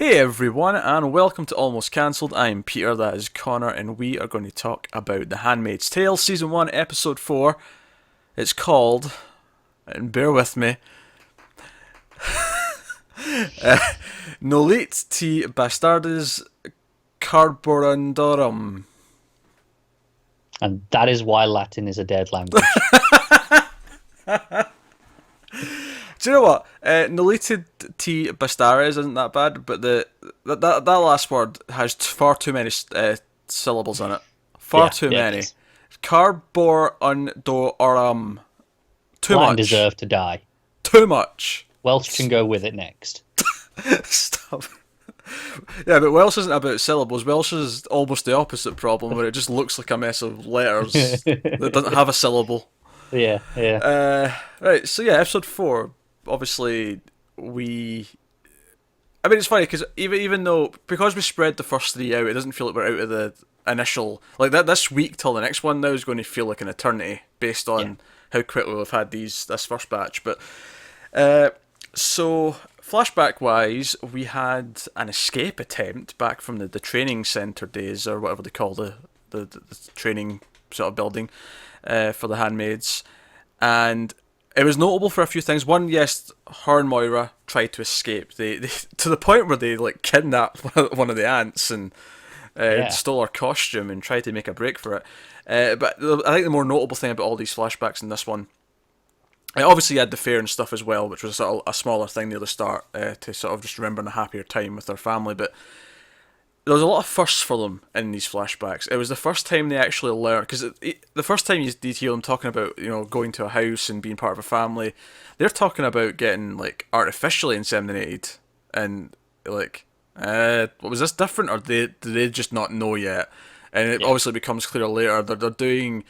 Hey everyone, and welcome to Almost Cancelled. I'm Peter, that is Connor, and we are going to talk about The Handmaid's Tale, Season 1, Episode 4. It's called, and bear with me, Nolite T Bastardes Carborundorum. And that is why Latin is a dead language. Do you know what? Nolite T Bastardes isn't that bad, but that last word has far too many syllables in it. Far too many. Carborundorum. Too Latin much. deserve to die. Too much. Welsh can go with it next. Stop. Yeah, but Welsh isn't about syllables. Welsh is almost the opposite problem, where it just looks like a mess of letters that doesn't have a syllable. Yeah. Right, so yeah, episode 4. Obviously, I mean, it's funny because even though because we spread the first 3 out, it doesn't feel like we're out of the initial like that. This week till the next one now is going to feel like an eternity based on how quickly we've had this first batch. But so flashback wise, we had an escape attempt back from the training center days or whatever they call the training sort of building for the handmaids, and it was notable for a few things. One, yes, her and Moira tried to escape. They to the point where they like kidnapped one of the ants and stole her costume and tried to make a break for it. But I think the more notable thing about all these flashbacks in this one, obviously you had the fair and stuff as well, which was sort of a smaller thing near the start to sort of just remember a happier time with their family. But there was a lot of firsts for them in these flashbacks. It was the first time they actually learned, because the first time you hear them talking about, going to a house and being part of a family, they're talking about getting like artificially inseminated, and like, was this different, or do they just not know yet? And it obviously becomes clear later they're doing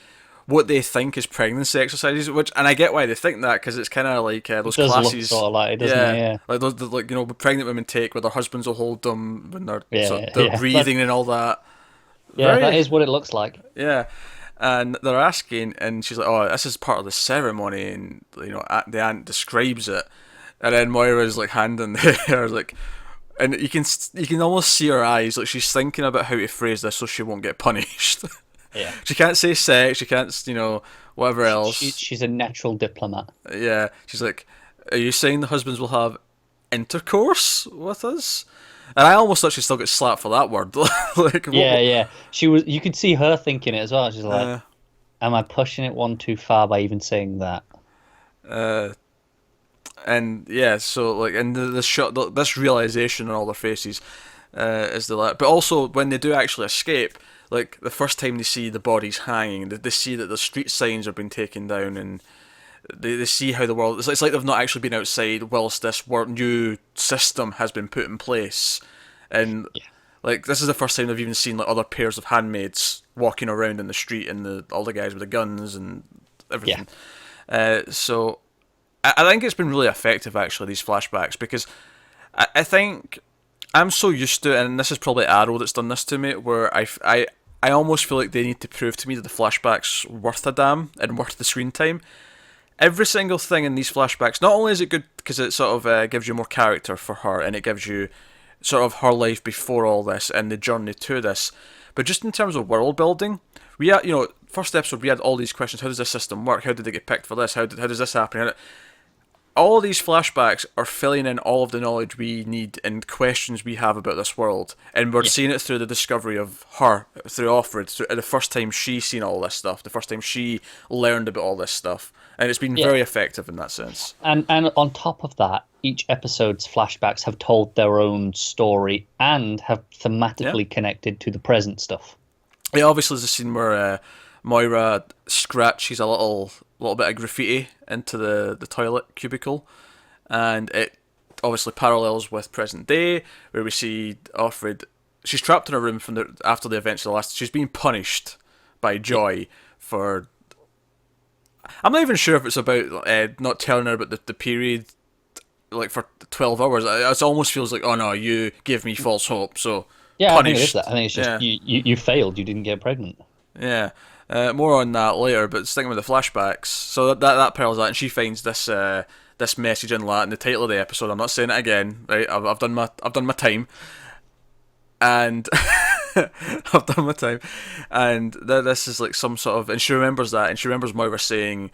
what they think is pregnancy exercises, and I get why they think that, because it's kind of like those classes. Look sort of like it, doesn't it? Yeah. Like those, like pregnant women take, where their husbands will hold them when they're they're breathing and all that. Yeah, that is what it looks like. Yeah, and they're asking, and she's like, "Oh, this is part of the ceremony," and the aunt describes it, and then Moira's like handing her like. And you can almost see her eyes, like she's thinking about how to phrase this so she won't get punished. Yeah. She can't say sex, she can't, whatever else. She's a natural diplomat. Yeah. She's like, are you saying the husbands will have intercourse with us? And I almost thought she still got slapped for that word. Like, yeah. You could see her thinking it as well. She's like, am I pushing it one too far by even saying that? And yeah, so like, and this realization on all their faces is but also when they do actually escape, like the first time they see the bodies hanging, they see that the street signs have been taken down, and they see how the world. It's like they've not actually been outside whilst this new system has been put in place, and like this is the first time they've even seen like other pairs of handmaids walking around in the street, and all the guys with the guns and everything. So I think it's been really effective, actually, these flashbacks, because I think I'm so used to it, and this is probably Arrow that's done this to me, where I almost feel like they need to prove to me that the flashbacks worth a damn and worth the screen time. Every single thing in these flashbacks, not only is it good because it sort of gives you more character for her, and it gives you sort of her life before all this and the journey to this, but just in terms of world building, we had, first episode we had all these questions: how does this system work? How did they get picked for this? How does this happen? All of these flashbacks are filling in all of the knowledge we need and questions we have about this world, and we're seeing it through the discovery of her, through Offred, through the first time she's seen all this stuff, the first time she learned about all this stuff, and it's been very effective in that sense. And on top of that, each episode's flashbacks have told their own story and have thematically connected to the present stuff. Yeah, obviously there's a scene where Moira scratches a little bit of graffiti into the toilet cubicle, and it obviously parallels with present day, where we see Offred. She's trapped in a room after the events of the last. She's being punished by Joy for. I'm not even sure if it's about not telling her about the period, like for 12 hours. It almost feels like, oh no, you gave me false hope, so punished. I think it is that. I think it's just you failed. You didn't get pregnant. Yeah. More on that later, but sticking with the flashbacks. So that pearls that, and she finds this message in Latin. The title of the episode. I'm not saying it again. Right, I've done my time, and I've done my time, and this is like some sort of, and she remembers that, and she remembers Moira saying,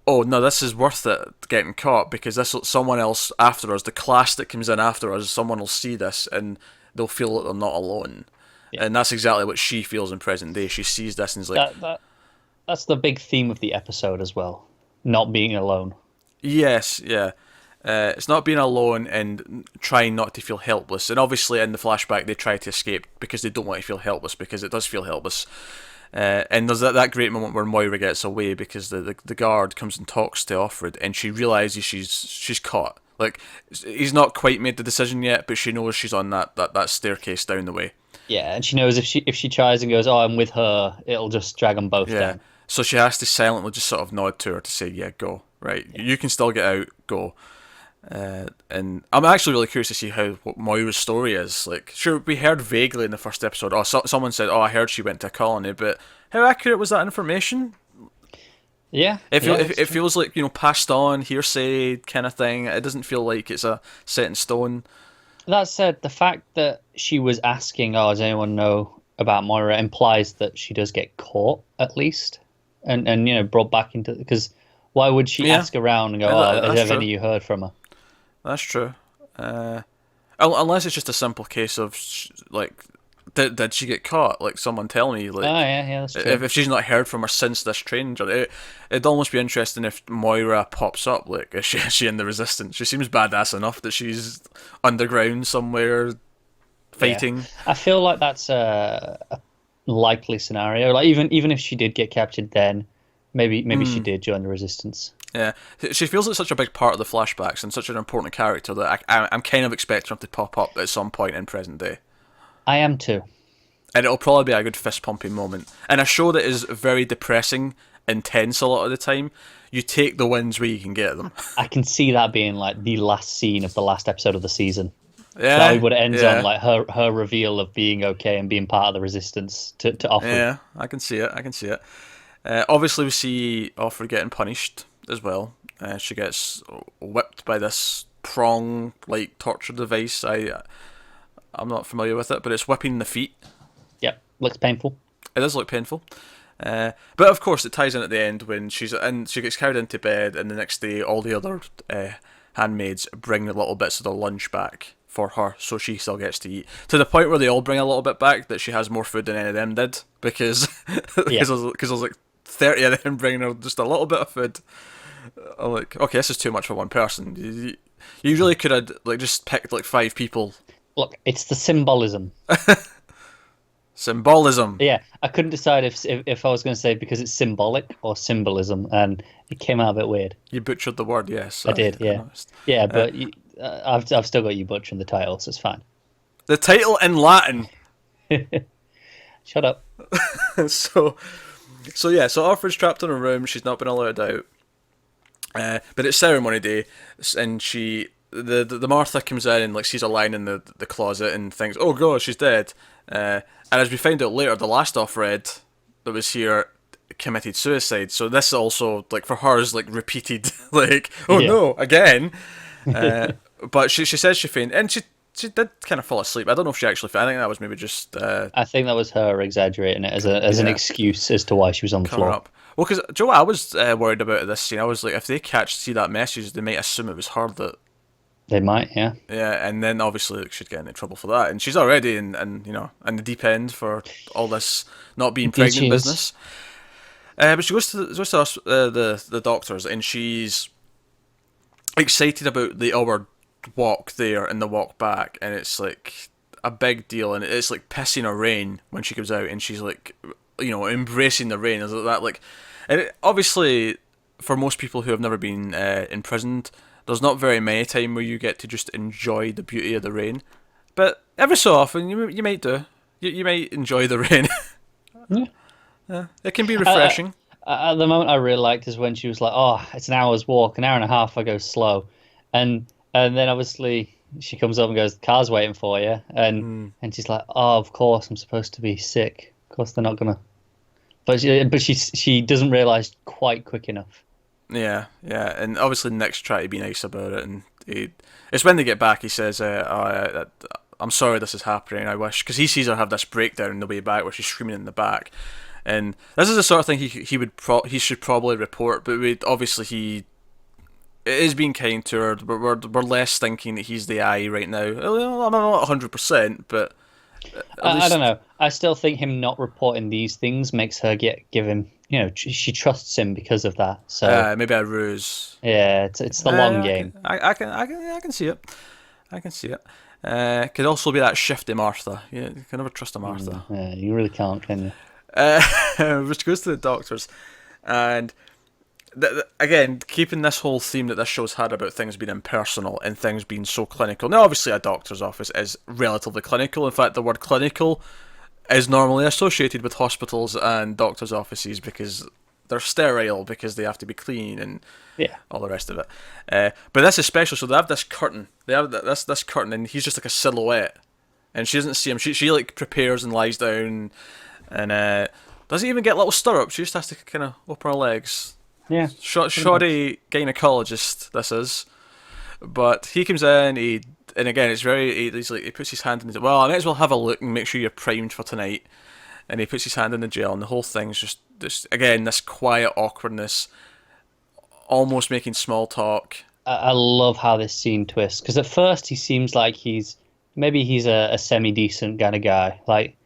"Oh no, this is worth it getting caught because this someone else after us, the class that comes in after us, someone will see this and they'll feel that they're not alone." Yeah. And that's exactly what she feels in present day. She sees this and is like, that's the big theme of the episode as well. Not being alone. yes, yeah. It's not being alone and trying not to feel helpless. And obviously in the flashback they try to escape because they don't want to feel helpless, because it does feel helpless. And there's that great moment where Moira gets away because the guard comes and talks to Offred, and she realises she's caught. Like, he's not quite made the decision yet, but she knows she's on that staircase down the way. Yeah, and she knows if she tries and goes, "Oh, I'm with her," it'll just drag them both down. So she has to silently just sort of nod to her to say, "Yeah, go. Right, you can still get out. Go." And I'm actually really curious to see what Moira's story is. Like, sure, we heard vaguely in the first episode. Oh, someone said, "Oh, I heard she went to a colony," but how accurate was that information? Yeah, It feels like, passed on hearsay kind of thing. It doesn't feel like it's a set in stone. That said, the fact that she was asking, "Oh, does anyone know about Moira?" implies that she does get caught at least, and brought back into, because why would she ask around and go, "Oh, have any of you heard from her?" That's true. Unless it's just a simple case of like, did she get caught? Like, someone tell me. Like, oh yeah, that's true. If she's not heard from her since this training journey, it'd almost be interesting if Moira pops up. Like, is she in the Resistance? She seems badass enough that she's underground somewhere fighting. Yeah. I feel like that's a likely scenario. Like, even if she did get captured, then maybe she did join the Resistance. Yeah, she feels like such a big part of the flashbacks and such an important character that I'm kind of expecting her to pop up at some point in present day. I am too. And it'll probably be a good fist pumping moment. And a show that is very depressing, intense a lot of the time, you take the wins where you can get them. I can see that being like the last scene of the last episode of the season. Yeah, that would end on like her reveal of being okay and being part of the Resistance to Offred. Yeah, I can see it. Obviously, we see Offred getting punished as well. She gets whipped by this prong-like torture device. I'm not familiar with it, but it's whipping the feet. Yep, looks painful. It does look painful. But of course, it ties in at the end when she gets carried into bed, and the next day, all the other handmaids bring the little bits of their lunch back for her, so she still gets to eat. To the point where they all bring a little bit back, that she has more food than any of them did, because because I was like 30 of them bringing her just a little bit of food. I'm like, okay, this is too much for one person. You really could have like just picked like 5 people. Look, it's the symbolism. Symbolism. Yeah, I couldn't decide if I was going to say because it's symbolic or symbolism, and it came out a bit weird. You butchered the word, yes. I did, yeah. Yeah, but I've still got you butchering the title, so it's fine. The title in Latin. Shut up. So Offred's trapped in a room. She's not been allowed out. But it's ceremony day, and the Martha comes in and like sees her lying in the closet and thinks, "Oh god, she's dead." And as we find out later, the last Offred that was here committed suicide. So this also, like, for her is like repeated, like, oh no, again. But she says she fainted, and she did kind of fall asleep. I don't know if she actually fainted. I think that was maybe just. I think that was her exaggerating it as an excuse as to why she was on the floor. Up. Well, because Joe, I was worried about this scene. I was like, if they see that message, they might assume it was her that. They might, yeah. Yeah, and then obviously she'd get into trouble for that, and she's already in the deep end for all this not being pregnant business. But she goes to the doctors, and she's excited about the hour walk there and the walk back, and it's like a big deal, and it's like pissing or rain when she comes out, and she's like, embracing the rain. Is that like, and obviously for most people who have never been imprisoned, there's not very many time where you get to just enjoy the beauty of the rain, but every so often you might do. You might enjoy the rain. Yeah, it can be refreshing. At the moment, I really liked is when she was like, "Oh, it's an hour's walk, an hour and a half. I go slow," and then obviously she comes up and goes, "The car's waiting for you," and she's like, "Oh, of course, I'm supposed to be sick. Of course, they're not gonna but she doesn't realize quite quick enough. Yeah, yeah, and obviously Nick's trying to be nice about it, and it's when they get back he says, "I'm sorry this is happening. I wish," because he sees her have this breakdown on the way back where she's screaming in the back, and this is the sort of thing he should probably report, but obviously he is being kind to her. But we're less thinking that he's the eye right now. I'm not 100%, but at I least don't know. I still think him not reporting these things makes her give him. She trusts him because of that. So maybe a ruse. yeah, it's the long game. I can see it. I can see it. Could also be that shifty Martha. You can never trust a Martha. Yeah, you really can't, can you? Which goes to the doctors, and again, keeping this whole theme that this show's had about things being impersonal and things being so clinical. Now, obviously, a doctor's office is relatively clinical. In fact, the word clinical is normally associated with hospitals and doctors' offices because they're sterile, because they have to be clean and all the rest of it. But this is special. So they have this curtain. They have this curtain, and he's just like a silhouette, and she doesn't see him. She like prepares and lies down, and doesn't even get little stirrups. She just has to kind of open her legs. Yeah. Shoddy gynecologist, this is. But he comes in, and again, it's he's like, he puts his hand in the, well, I might as well have a look and make sure you're primed for tonight. And he puts his hand in the gel, and the whole thing's just again, this quiet awkwardness, almost making small talk. I love how this scene twists, because at first he seems like he's a semi-decent kind of guy. Like,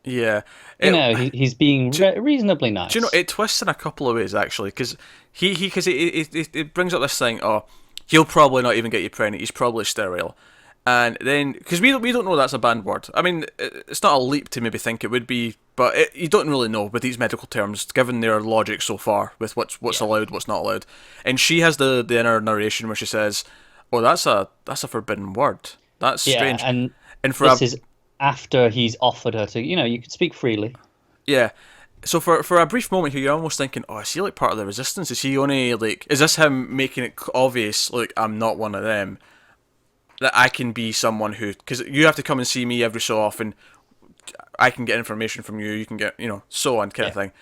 yeah. He's being reasonably nice. Do you know, it twists in a couple of ways, actually, because it brings up this thing, oh, he'll probably not even get you pregnant, he's probably sterile. And then, because we don't know that's a banned word. I mean, it's not a leap to maybe think it would be, but you don't really know with these medical terms, given their logic so far with what's allowed, what's not allowed. And she has the inner narration where she says, "Oh, that's a forbidden word. That's strange." And for this is after he's offered her to, you could speak freely. Yeah. So for a brief moment here, you're almost thinking, oh, is he like part of the resistance? Is he only like, is this him making it obvious, like, I'm not one of them? That I can be someone who, because you have to come and see me every so often, I can get information from you, you can get, so on kind of thing.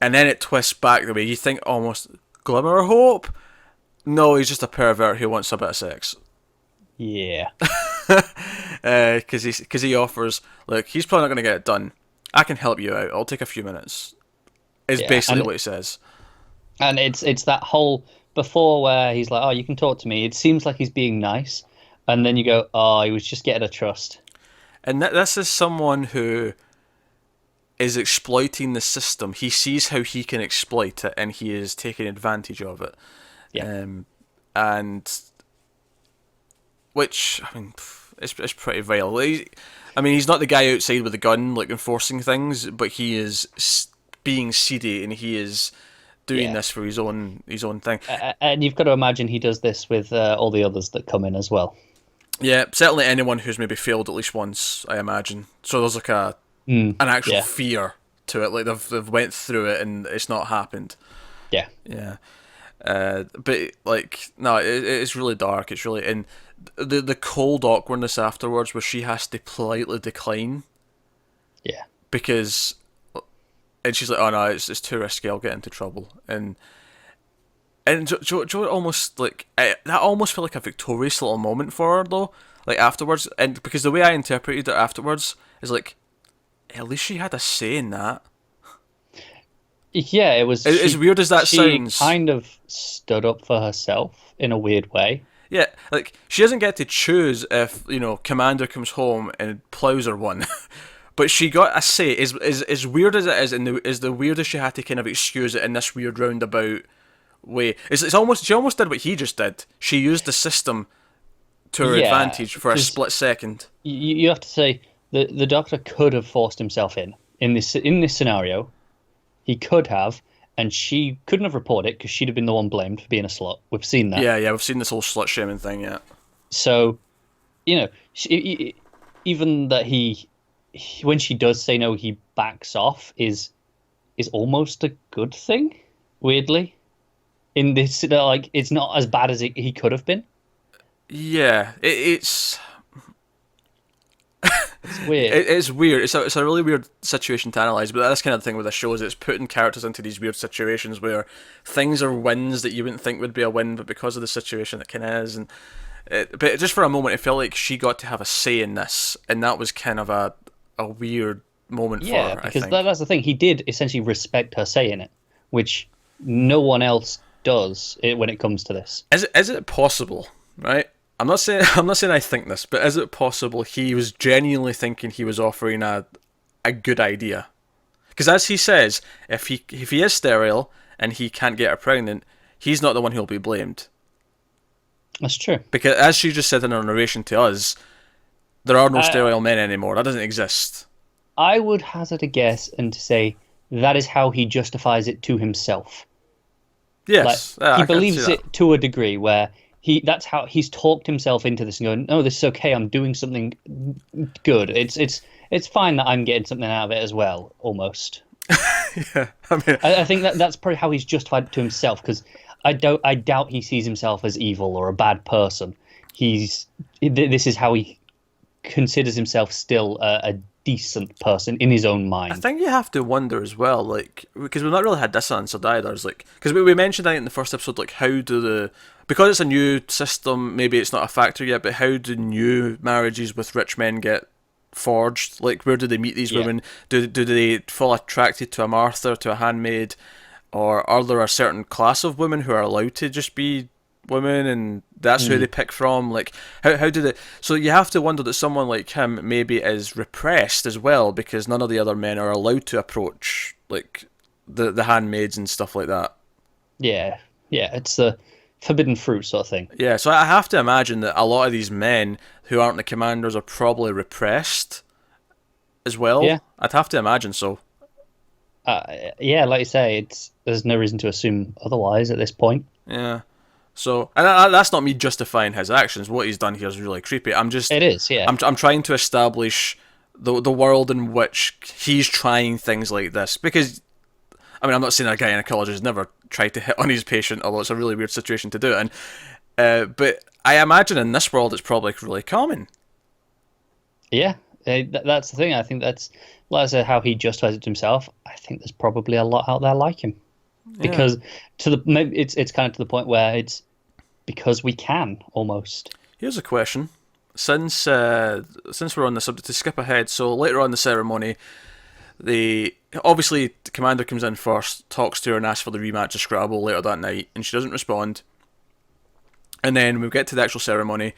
And then it twists back the way you think, almost glimmer of hope. No, he's just a pervert who wants a bit of sex. Yeah. Because he offers, look, he's probably not going to get it done. I can help you out. I'll take a few minutes. Is basically what he says. And it's that whole before where he's like, oh, you can talk to me. It seems like he's being nice. And then you go, oh, he was just getting a trust. And this is someone who is exploiting the system. He sees how he can exploit it, and he is taking advantage of it. Yeah. And which, I mean, it's pretty vile. He's not the guy outside with a gun, like, enforcing things, but he is being seedy, and he is doing this for his own thing. And you've got to imagine he does this with all the others that come in as well. Yeah, certainly anyone who's maybe failed at least once, I imagine. So there's like an actual fear to it, like they've went through it and it's not happened. Yeah. Yeah. But like, no, it's really dark. It's really, and the cold awkwardness afterwards, where she has to politely decline. Yeah. Because, and she's like, oh no, it's too risky. I'll get into trouble. And Joe almost like that almost felt like a victorious little moment for her though. Like afterwards, and because the way I interpreted it afterwards is like, at least she had a say in that. Yeah, it was. As weird as that sounds, she kind of stood up for herself in a weird way. Yeah, like she doesn't get to choose if Commander comes home and plows her one, but she got a say. As weird as it is, and is the weirdest she had to kind of excuse it in this weird roundabout way. It's almost, she almost did what he just did. She used the system to her advantage for a split second. You have to say the Doctor could have forced himself in this scenario. He could have, and she couldn't have reported it because she'd have been the one blamed for being a slut. We've seen that. Yeah, we've seen this whole slut shaming thing. Yeah. So, even that when she does say no, he backs off is almost a good thing. Weirdly, in this, like, it's not as bad as he could have been. Yeah, it's It's weird. It's weird. It's a really weird situation to analyze. But that's kind of the thing with the show is it's putting characters into these weird situations where things are wins that you wouldn't think would be a win, but because of the situation it kind of is. And but just for a moment, it felt like she got to have a say in this, and that was kind of a weird moment for her. Because I think. that's the thing. He did essentially respect her say in it, which no one else does when it comes to this. Is it possible, right? I'm not saying I think this, but is it possible he was genuinely thinking he was offering a good idea? Because as he says, if he is sterile and he can't get her pregnant, he's not the one who'll be blamed. That's true. Because as she just said in her narration to us, there are no sterile men anymore. That doesn't exist. I would hazard a guess and to say that is how he justifies it to himself. Yes, he believes it to a degree where that's how he's talked himself into this and going, "No, this is okay. I'm doing something good. It's fine that I'm getting something out of it as well." Almost. Yeah, I mean, I think that's probably how he's justified it to himself, because I doubt he sees himself as evil or a bad person. This is how he considers himself still a decent person in his own mind. I think you have to wonder as well, like, because we've not really had this answered either. It's like, because we mentioned that in the first episode, like, because it's a new system, maybe it's not a factor yet, but how do new marriages with rich men get forged? Like, where do they meet these women? Do they fall attracted to a Martha, to a handmaid, or are there a certain class of women who are allowed to just be women and that's who they pick from? Like, how do they... So you have to wonder that someone like him maybe is repressed as well, because none of the other men are allowed to approach, like, the handmaids and stuff like that. Yeah, it's the forbidden fruit sort of thing. Yeah, so I have to imagine that a lot of these men who aren't the commanders are probably repressed as well. Yeah. I'd have to imagine so. Yeah, like you say, there's no reason to assume otherwise at this point. Yeah. So, and that's not me justifying his actions. What he's done here is really creepy. It is, yeah. I'm trying to establish the world in which he's trying things like this, because, I mean, I'm not saying a gynecologist has never tried to hit on his patient, although it's a really weird situation to do it in. But I imagine in this world it's probably really common. Yeah, that's the thing. I think that's, like I said, how he justifies it to himself. I think there's probably a lot out there like him. Because it's kind of to the point where it's because we can almost. Here's a question: since we're on the subject, to skip ahead, so later on in the ceremony, obviously the commander comes in first, talks to her and asks for the rematch of Scrabble later that night, and she doesn't respond. And then we get to the actual ceremony.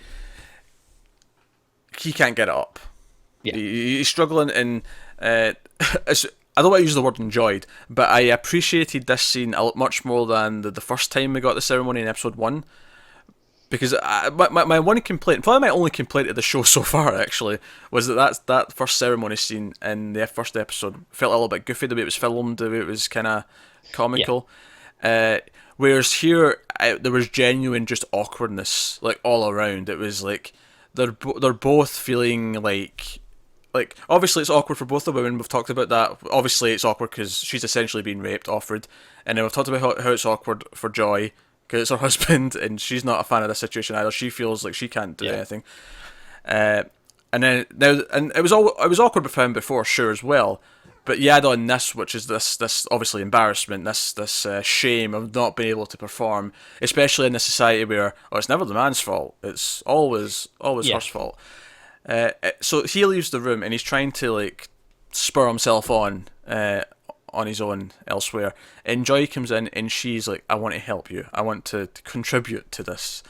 He can't get it up. Yeah. He's struggling, and I don't want to use the word enjoyed, but I appreciated this scene much more than the first time we got the ceremony in episode 1. Because my one complaint, probably my only complaint of the show so far, actually, was that first ceremony scene in the first episode felt a little bit goofy, the way it was filmed, the way it was kind of comical. Yeah. Whereas here, there was genuine just awkwardness, like, all around. It was like, they're both feeling like, obviously it's awkward for both the women. We've talked about that. Obviously it's awkward because she's essentially been raped, offered. And then we've talked about how it's awkward for Joy, because it's her husband, and she's not a fan of this situation either. She feels like she can't do anything. And then it was awkward for him before, sure, as well. But you add on this, which is this obviously embarrassment, this shame of not being able to perform, especially in a society where it's never the man's fault. It's always her fault. So he leaves the room and he's trying to, like, spur himself on his own elsewhere. And Joy comes in and she's like, "I want to help you. I want to contribute to this."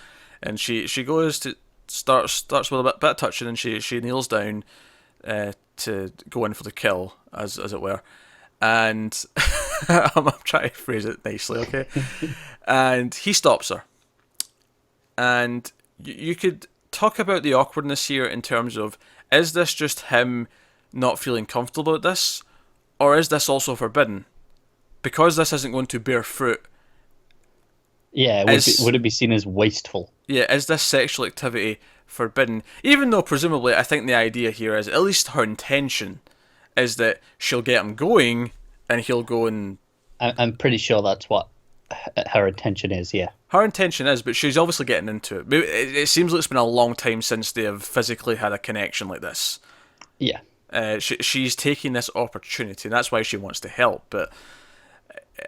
And she goes to starts with a bit of touching, and she kneels down to go in for the kill, as it were. And I'm trying to phrase it nicely, okay? And he stops her. And you could talk about the awkwardness here in terms of, is this just him not feeling comfortable with this, or is this also forbidden? Because this isn't going to bear fruit. Yeah, would it be seen as wasteful? Yeah, is this sexual activity forbidden? Even though presumably I think the idea here is, at least her intention is that she'll get him going and he'll go and... I'm pretty sure that's what her intention is, yeah. Her intention is, but she's obviously getting into it. It seems like it's been a long time since they have physically had a connection like this. Yeah. She's taking this opportunity, and that's why she wants to help. But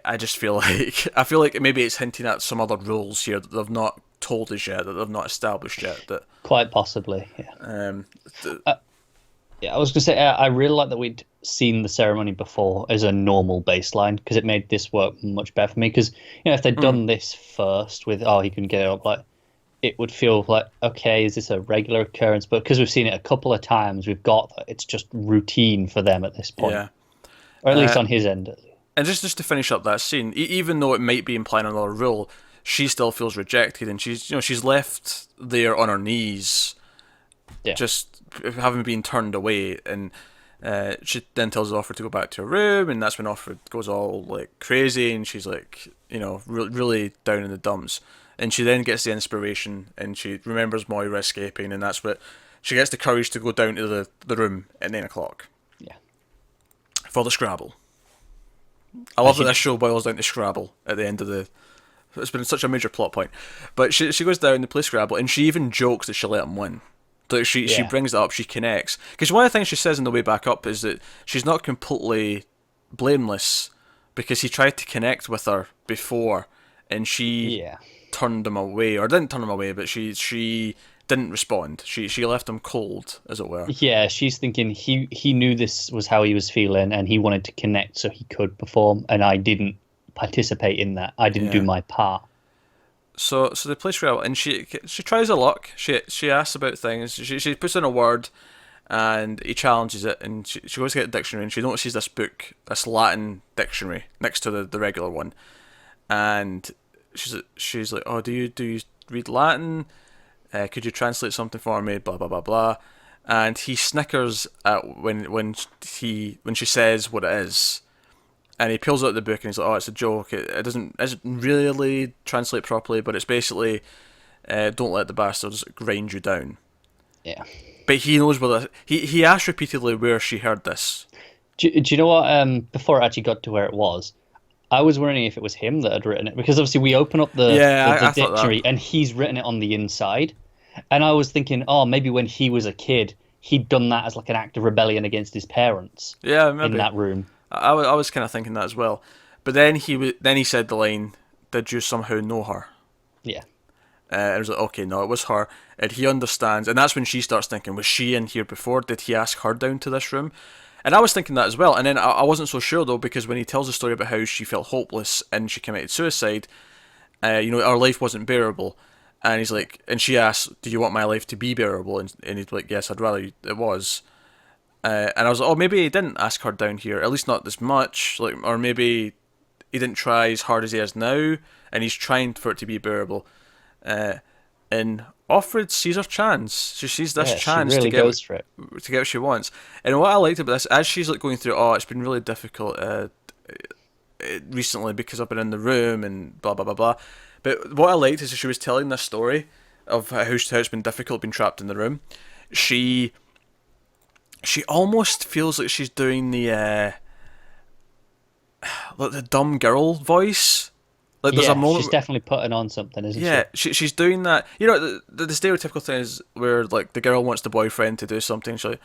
I just feel like maybe it's hinting at some other rules here that they've not told us yet, that they've not established yet. That Quite possibly. Yeah. um, Yeah, I was going to say, I really like that we'd seen the ceremony before as a normal baseline because it made this work much better for me. Because, if they'd done this first with, oh, he can get it up, like, it would feel like, okay, is this a regular occurrence? But because we've seen it a couple of times, we've got that it's just routine for them at this point. yeah. Or at least on his end. And just to finish up that scene, even though it might be implying another rule, she still feels rejected, and she's left there on her knees, Yeah. just having been turned away, and she then tells Offred to go back to her room, and that's when Offred goes all like crazy, and she's like, really down in the dumps, and she then gets the inspiration, and she remembers Moira escaping, and that's what she gets the courage to go down to the room at 9 o'clock. Yeah. For the Scrabble. I love that this show boils down to Scrabble at the end of the. It's been such a major plot point, but she goes down to play Scrabble, and she even jokes that she'll let him win. Like she brings it up, she connects, because one of the things she says on the way back up is that she's not completely blameless because he tried to connect with her before, and she turned him away, or didn't turn him away, but she didn't respond. She left him cold, as it were. Yeah, she's thinking he knew this was how he was feeling, and he wanted to connect so he could perform, and I didn't participate in that. I didn't do my part. So they play Scrabble, and she tries her luck. She asks about things. She puts in a word, and he challenges it. And she goes to get a dictionary, and she notices this book, this Latin dictionary, next to the regular one. And she's like, "Oh, do you read Latin? Could you translate something for me?" Blah blah blah blah. And he snickers at when she says what it is. And he pulls out the book and he's like, "Oh, it's a joke. It doesn't really translate properly, but it's basically, don't let the bastards grind you down." Yeah. But he knows whether he asked repeatedly where she heard this. Do you know what? Before it actually got to where it was, I was wondering if it was him that had written it, because obviously we open up the dictionary and he's written it on the inside, and I was thinking, oh, maybe when he was a kid, he'd done that as like an act of rebellion against his parents. Yeah, maybe. In that room. I was kind of thinking that as well, but then he said the line, "Did you somehow know her?" Yeah. I was like, okay, no, it was her, and he understands, and that's when she starts thinking, was she in here before? Did he ask her down to this room? And I was thinking that as well, and then I wasn't so sure though, because when he tells the story about how she felt hopeless and she committed suicide, her life wasn't bearable, and he's like, and she asks, "Do you want my life to be bearable?" And he's like, "Yes, I'd rather it was." And I was like, oh, maybe he didn't ask her down here, at least not this much, like, or maybe he didn't try as hard as he is now, and he's trying for it to be bearable. And Offred sees her chance. She sees this chance she really goes for it. To get what she wants. And what I liked about this, as she's like going through, oh, it's been really difficult recently because I've been in the room and blah blah blah blah. But what I liked is she was telling this story of how it's been difficult being trapped in the room. She almost feels like she's doing the like the dumb girl voice. Like there's a moment she's definitely putting on something, isn't she? Yeah, she's doing that. You know, the stereotypical thing is where like the girl wants the boyfriend to do something. She's like,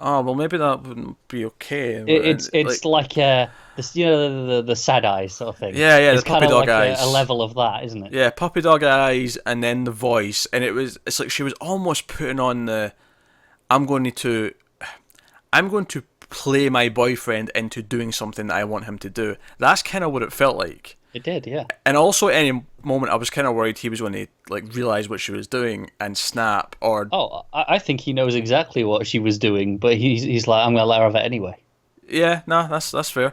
"Oh, well, maybe that wouldn't be okay." It's like this, the sad eyes sort of thing. Yeah, it's the puppy dog like eyes. a level of that, isn't it? Yeah, puppy dog eyes, and then the voice, and it's like she was almost putting on the, I'm going to play my boyfriend into doing something that I want him to do. That's kind of what it felt like. It did, yeah. And also, at any moment, I was kind of worried he was going to like realize what she was doing and snap. Or I think he knows exactly what she was doing, but he's like, I'm going to let her have it anyway. Yeah, no, that's fair.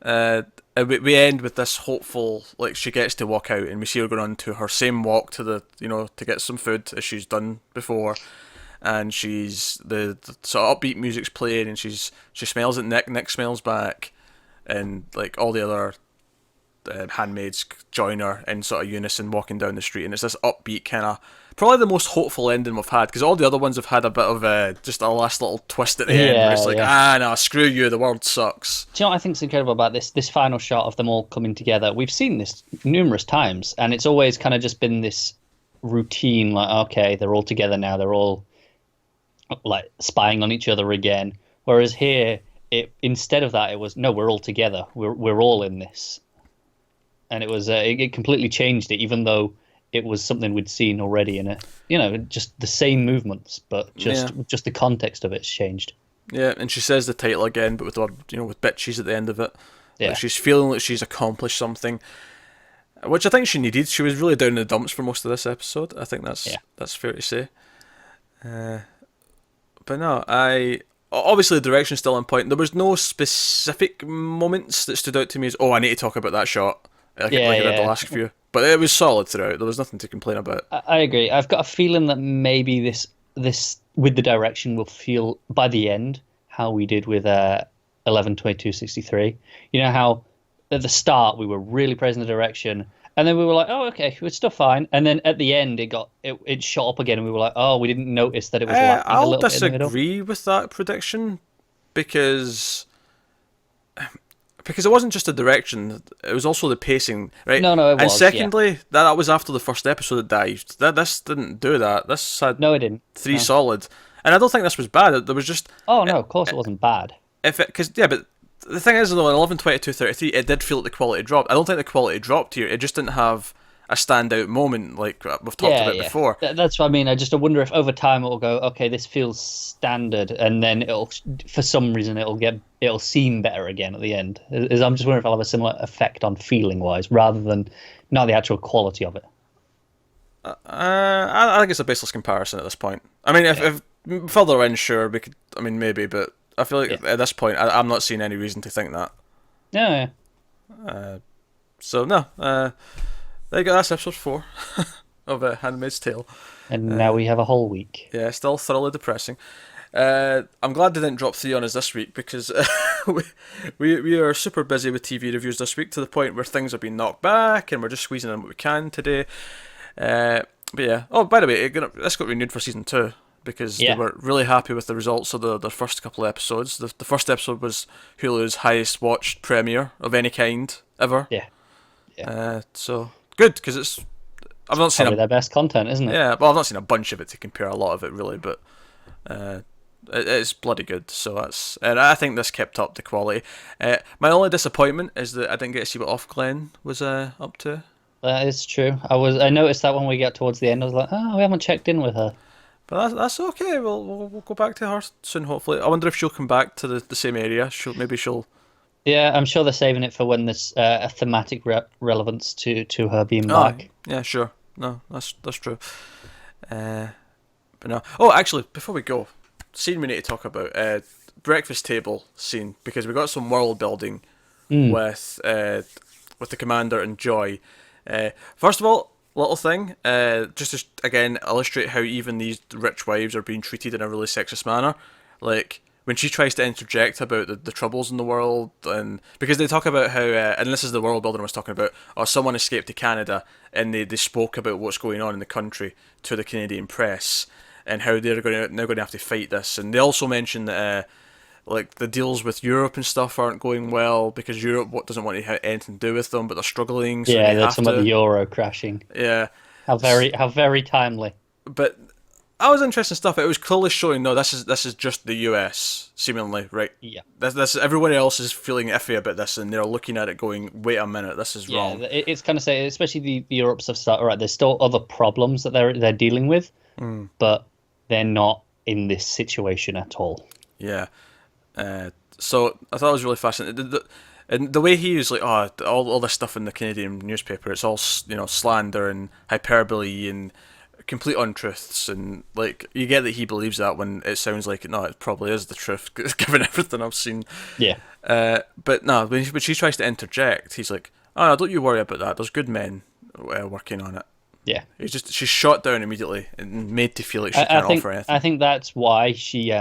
We end with this hopeful, like she gets to walk out, and we see her going on to her same walk to the to get some food as she's done before. And she's the sort of upbeat music's playing, and she smells it. Nick smells back, and like all the other handmaids join her in sort of unison walking down the street, and it's this upbeat kind of probably the most hopeful ending we've had, because all the other ones have had a bit of just a last little twist at the end where it's like, no, screw you, the world sucks. Do you know what I think's incredible about this final shot of them all coming together? We've seen this numerous times, and it's always kind of just been this routine, like, okay, they're all together now, they're all like spying on each other again. Whereas here, it instead of that, it was no, we're all together. We're all in this, and it was it completely changed it, even though it was something we'd seen already in it. Just the same movements, but Yeah. just the context of it's changed. Yeah, and she says the title again, but with the word, with bitches at the end of it. Like Yeah, she's feeling like she's accomplished something, which I think she needed. She was really down in the dumps for most of this episode. I think yeah, that's fair to say. But no, I obviously the direction's still on point. There was no specific moments that stood out to me as I need to talk about that shot yeah, like I did the yeah. last few. But it was solid throughout. There was nothing to complain about. I agree. I've got a feeling that maybe this with the direction will feel by the end how we did with 11/22/63. You know how at the start we were really praising the direction, and then we were like, oh, okay, it's still fine. And then at the end it shot up again, and we were like, oh, we didn't notice that it was lacking a I'll little bit in the middle. disagree with that prediction because it wasn't just the direction; it was also the pacing, right? No, it And was. Yeah. secondly, that was after the first episode that dived. This didn't do that. This had No, it didn't. three No. solid, and I don't think this was bad. There was just Oh no, of course it wasn't bad. if it because yeah, but the thing is though, in 11/22/33, it did feel like the quality dropped. I don't think the quality dropped here. It just didn't have a standout moment like we've talked Yeah, about yeah. before. That's what I mean. I wonder if over time it'll go, okay, this feels standard, and then for some reason, it'll seem better again at the end. I'm just wondering if I'll have a similar effect on feeling wise, rather than not the actual quality of it. I think it's a baseless comparison at this point. I mean, if further in, sure, we could. I mean, maybe, but I feel like at this point, I'm not seeing any reason to think that. Yeah, So no, there you go. That's episode 4 of *Handmaid's Tale*. and now we have a whole week. Yeah, still thoroughly depressing. I'm glad they didn't drop 3 on us this week because we are super busy with TV reviews this week to the point where things have been knocked back and we're just squeezing in what we can today. But yeah. Oh, by the way, this got renewed for season 2 because they were really happy with the results of the first couple of episodes. The first episode was Hulu's highest watched premiere of any kind ever. Yeah. So good because I've not seen Probably their best content, isn't it? yeah, well, I've not seen a bunch of it to compare a lot of it really, but it's bloody good. So and I think this kept up the quality. My only disappointment is that I didn't get to see what Off Glen was up to. That is true. I noticed that when we got towards the end, I was like, oh, we haven't checked in with her. But that's okay. We'll go back to her soon, hopefully. I wonder if she'll come back to the same area. Maybe she'll. Yeah, I'm sure they're saving it for when there's a thematic relevance to her being back. Yeah, sure. No, that's true. But no. Oh, actually, before we go, scene we need to talk about breakfast table scene because we got some world building with the commander and Joy. First of all, little thing, just to again illustrate how even these rich wives are being treated in a really sexist manner. Like when she tries to interject about the troubles in the world, and because they talk about how, and this is the world building I was talking about, someone escaped to Canada, and they spoke about what's going on in the country to the Canadian press, and how now going to have to fight this, and they also mention that. Like the deals with Europe and stuff aren't going well because Europe doesn't want to have anything to do with them, but they're struggling. So Yeah, they that's have about to. the euro crashing. Yeah, How very timely. but that was interesting stuff. It was clearly showing no, this is just the US seemingly right. Yeah. This everyone else is feeling iffy about this, and they're looking at it going, wait a minute, this is wrong. It's kind of say, especially the Europe stuff. All right, there's still other problems that they're dealing with, but they're not in this situation at all. Yeah. So I thought it was really fascinating. And the way he was like, all this stuff in the Canadian newspaper, it's all slander and hyperbole and complete untruths, and like you get that he believes that when it sounds like no, it probably is the truth given everything I've seen. Yeah. But no, when she tries to interject, he's like, oh, no, don't you worry about that. There's good men working on it. Yeah. She's shot down immediately and made to feel like she can't offer anything. I think that's why she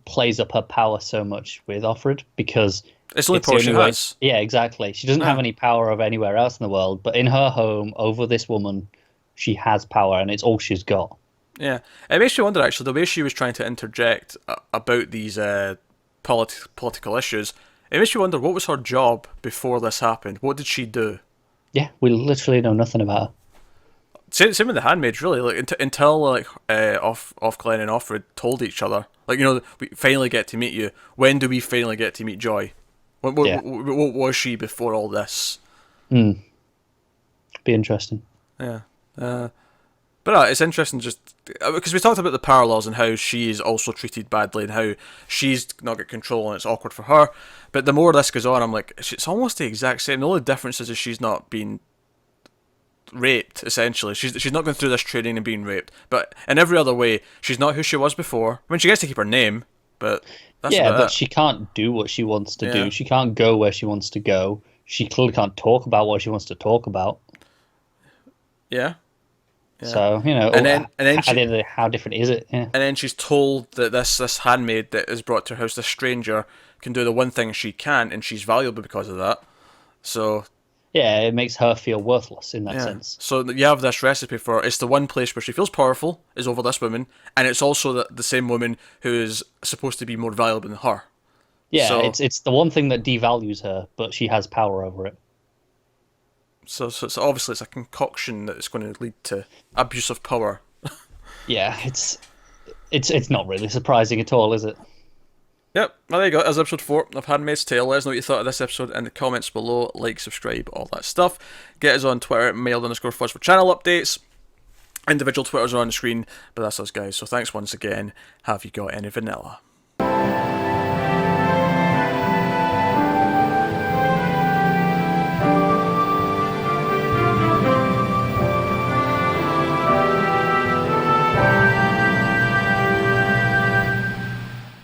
plays up her power so much with Offred, because it's the only power she has. Yeah, exactly. She doesn't have any power of anywhere else in the world, but in her home, over this woman, she has power, and it's all she's got. Yeah, it makes you wonder actually the way she was trying to interject about these political issues. It makes you wonder what was her job before this happened. What did she do? Yeah, we literally know nothing about her. Same with the Handmaids, really. Like until like off Glenn and Offred told each other, like, we finally get to meet you. When do we finally get to meet Joy? What was she before all this? Be interesting. Yeah. But it's interesting just because we talked about the power laws and how she's also treated badly and how she's not got control and it's awkward for her. But the more this goes on, I'm like, it's almost the exact same. The only difference is she's not being raped, essentially. She's not going through this training and being raped. But in every other way, she's not who she was before. I mean, she gets to keep her name, but that's about but it. she can't do what she wants to do. She can't go where she wants to go. She clearly can't talk about what she wants to talk about. Yeah. So, and then at the end of the day, how different is it? Yeah. And then she's told that this handmaid that is brought to her house, this stranger, can do the one thing she can't, and she's valuable because of that. So yeah, it makes her feel worthless in that sense. So you have this recipe for her. It's the one place where she feels powerful is over this woman, and it's also the same woman who is supposed to be more valuable than her. Yeah, so, it's the one thing that devalues her, but she has power over it. So obviously it's a concoction that is going to lead to abuse of power. Yeah, it's not really surprising at all, is it? Yep, well, there you go. That's episode 4 of Handmaid's Tale. Let us know what you thought of this episode in the comments below. Like, subscribe, all that stuff. Get us on Twitter at mailed_fuzz for channel updates. Individual Twitters are on the screen, but that's us, guys. So thanks once again. Have you got any vanilla?